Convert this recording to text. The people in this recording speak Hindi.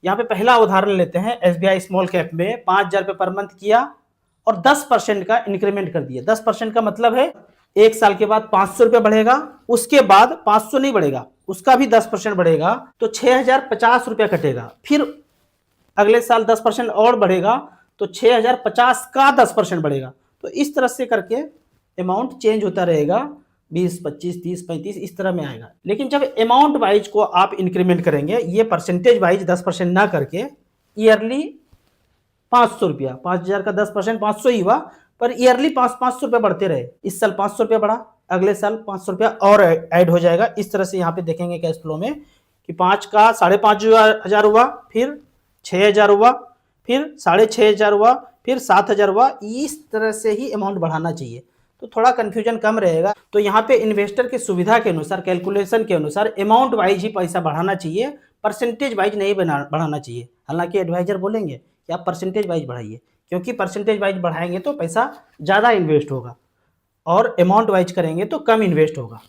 यहाँ पे पहला उदाहरण लेते हैं। एसबीआई स्मॉल कैप में 5,000 रुपये पर मंथ किया और 10% का इंक्रीमेंट कर दिया। 10% का मतलब है एक साल के बाद 500 रुपये बढ़ेगा, उसके बाद 500 नहीं बढ़ेगा, उसका भी 10% बढ़ेगा, तो 6,050 रुपया कटेगा। फिर अगले साल 10% और बढ़ेगा तो 6,050 का 10% बढ़ेगा। तो इस तरह से करके अमाउंट चेंज होता रहेगा, 20, 25, 30, 35 इस तरह में आएगा। लेकिन जब अमाउंट वाइज को आप इंक्रीमेंट करेंगे, ये परसेंटेज वाइज 10% ना करके ईयरली 500 रुपया, 5,000 का 10% 500 ही हुआ, पर ईयरली 500 रुपया बढ़ते रहे। इस साल 500 रुपया बढ़ा, अगले साल 500 रुपया और ऐड हो जाएगा। इस तरह से यहाँ पे देखेंगे कैश फ्लो में कि 5 का 5,500 हुआ, फिर 6,000 हुआ, फिर 6,500 हुआ, फिर 7,000 हुआ। इस तरह से ही अमाउंट बढ़ाना चाहिए, तो थोड़ा कंफ्यूजन कम रहेगा। तो यहाँ पे इन्वेस्टर की सुविधा के अनुसार, कैलकुलेशन के अनुसार अमाउंट वाइज ही पैसा बढ़ाना चाहिए, परसेंटेज वाइज नहीं बढ़ाना चाहिए। हालांकि एडवाइजर बोलेंगे कि आप परसेंटेज वाइज बढ़ाइए, क्योंकि परसेंटेज वाइज बढ़ाएंगे तो पैसा ज़्यादा इन्वेस्ट होगा और अमाउंट वाइज करेंगे तो कम इन्वेस्ट होगा।